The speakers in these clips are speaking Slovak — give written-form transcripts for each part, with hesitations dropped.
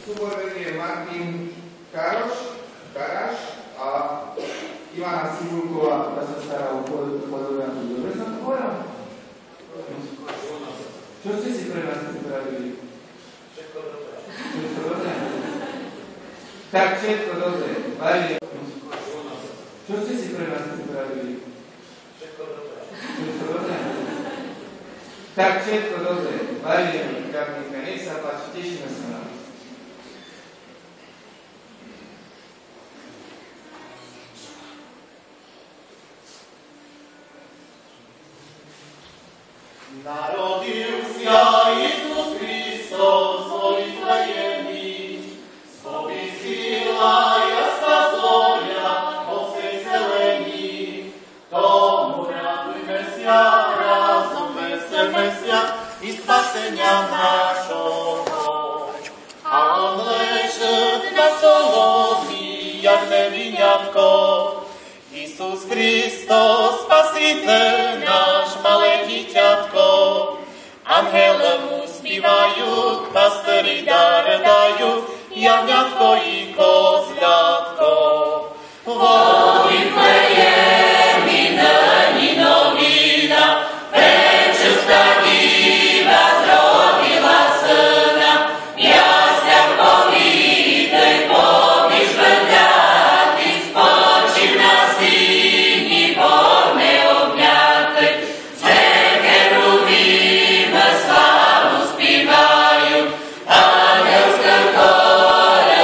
súborvenie Martin Karáš a Ivana Cibulková, ktorá sa stará o choreografiu. Dobre som to povedal? Čo ste si pre nás pripravili? Všetko dobre. Tak, všetko dobre. Varie. Čo ste si pre nás pripravili? Všetko dobre. Tak, všetko dobre. Varie, Gabrinka, nech sa páči, tešíme sa na vás. Narodil sa Jezus Hristos, Zvoliteľný, povysila jasná zoria po vsej zelení. Tomu radujme sa, razom veselme sa i spasenia našho. A on ležet na solomí, jak neviniatko. Isus Hristos, Spasiteľ náš, malé dieťatko. Anhele mu zpívajú, k pasteri dar dajú, jagňatko i kozľatko. Vo Vitlejemi není novina, prečistá diva zrodila syna. Jasľak povítej, pomíš vedľatý, spočív na syni, Bohne obňatej. Že keruvím slávu zpívajú, anielské kore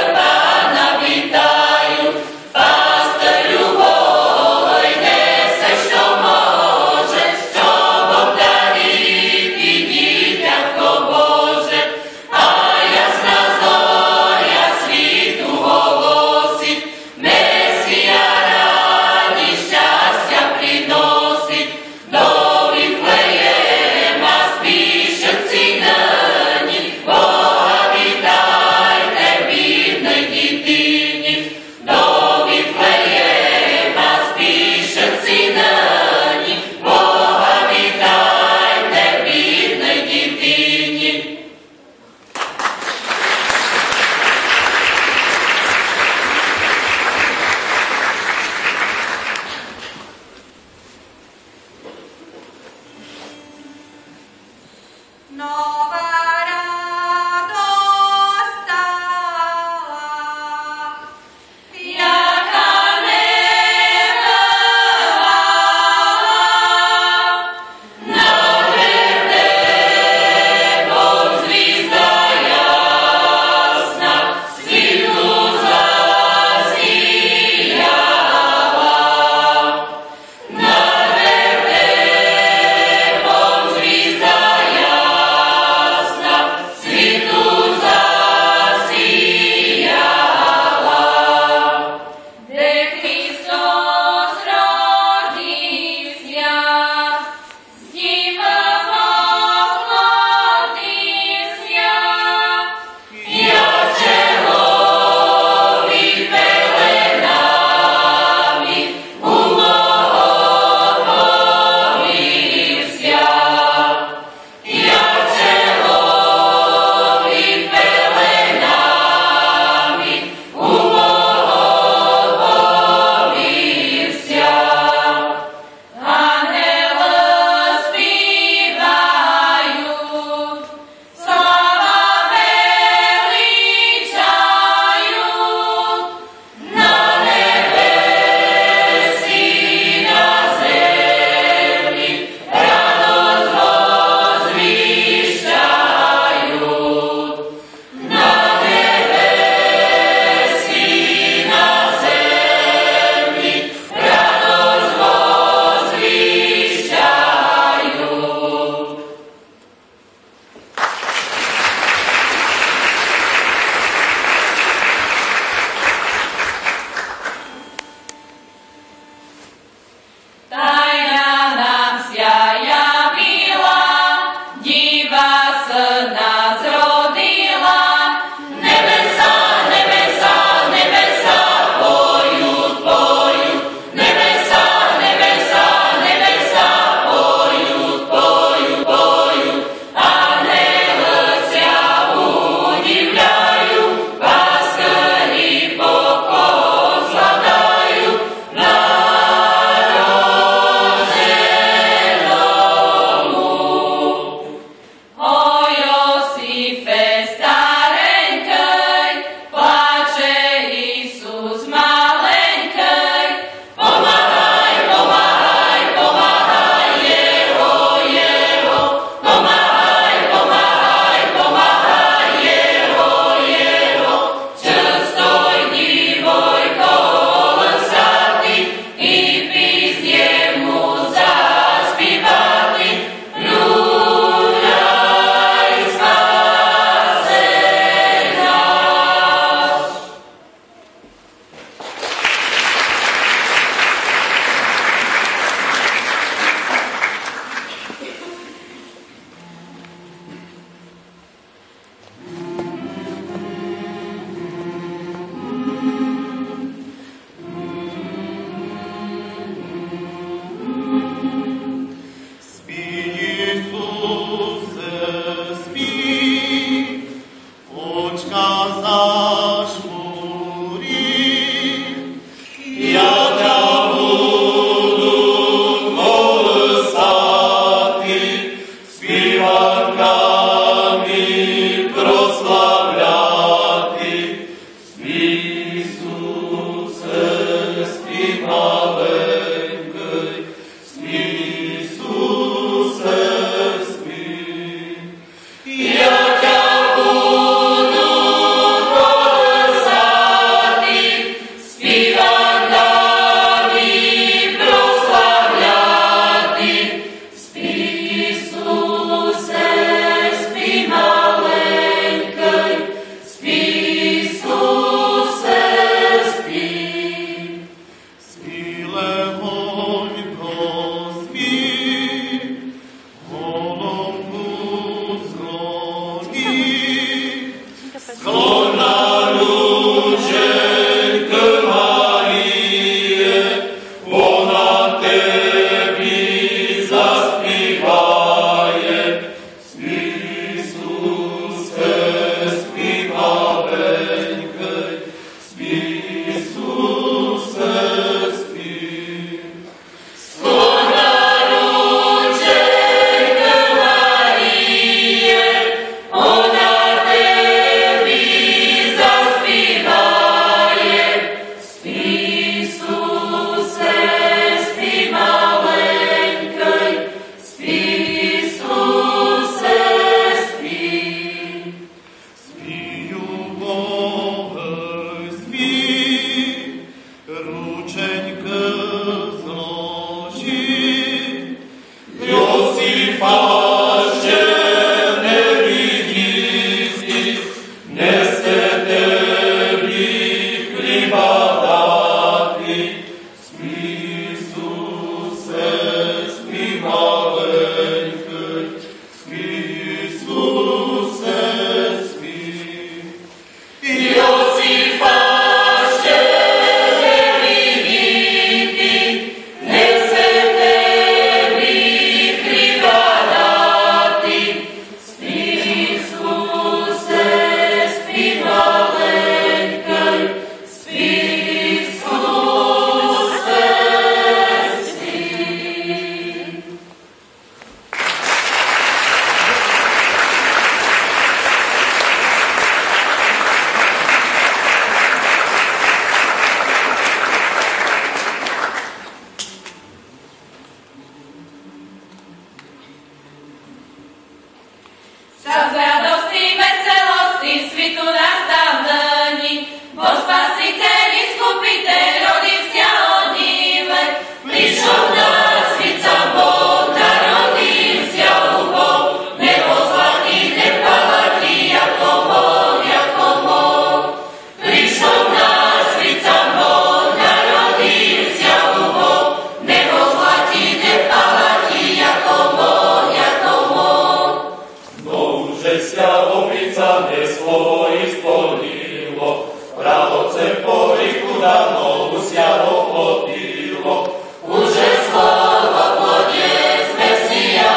slovo исполнило, правоце по реку давно усяло опило. Уже слово плодец, Мессия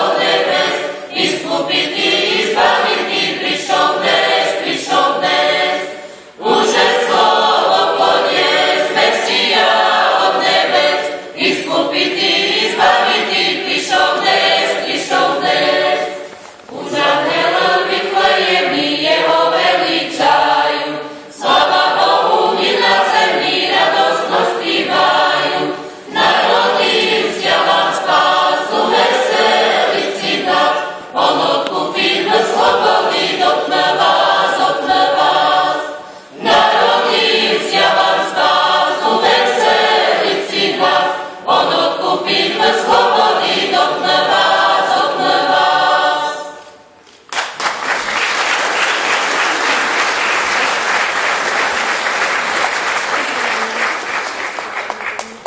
от небес, искупить и избавить и пришел днес. Уже слово плодец, Мессия от небес, искупить и избавить и пришел днес. Уже ангелы в Вифлееме его величаю, слава Богу и на землі радостно співаю. Народився вам спасу, веселиці нас, Он откупив до свободи, допне вас. Народився вам спасу, веселиці нас, Он откупив до свободи, допне вас.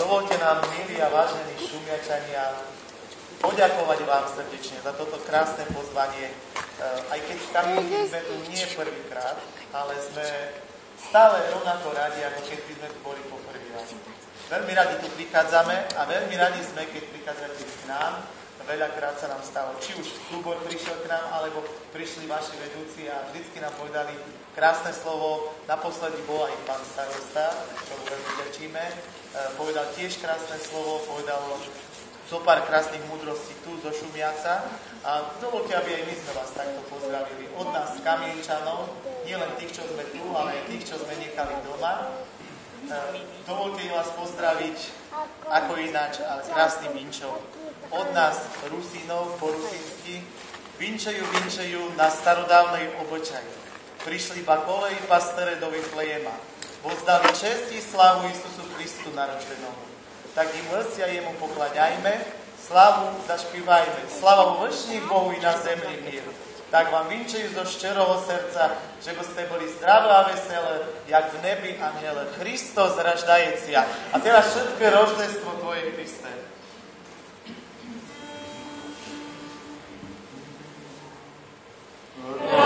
Dovolte nám, milí a vážení Šumiačania, poďakovať vám srdečne za toto krásne pozvanie. Aj keď v Kamienke sme tu nie prvýkrát, ale sme stále rovnako radi, ako keď by sme tu boli poprvýkrát. Veľmi radi tu prichádzame a veľmi radi sme, keď prichádzate k nám. Veľakrát sa nám stalo, či už súbor prišiel k nám, alebo prišli vaši vedúci a vždycky nám povedali krásne slovo. Naposledy bol aj pán starosta, čo veľmi ďačíme. Povedal tiež krásne slovo, povedal zo pár krásnych múdrostí tu zo Šumiaca. A dovolte, aby aj my sme vás takto pozdravili. Od nás Kamienčanov, nie len tých, čo sme tu, ale aj tých, čo sme nechali doma. Dovolte vás pozdraviť ako ináč, ale krásnym vinčom. Od nás Rusínov po rusínsky vinčejú na starodávnej obyčaji. Prišli ba kolej pastere do Viflejema. Vozdali čest i slávu Isusu Kristu narodenému. Tak im vrcia jemu pokladajme, slávu zašpívajme. Sláva vo vršných Bohu i na zemli mír. Tak vám vinčejú zo štěrého srdca, že by ste boli zdravé a veselé, jak v nebi aniele. Christos raždajecia. A teraz všetké roždestvo Tvoje, Kriste. Amen.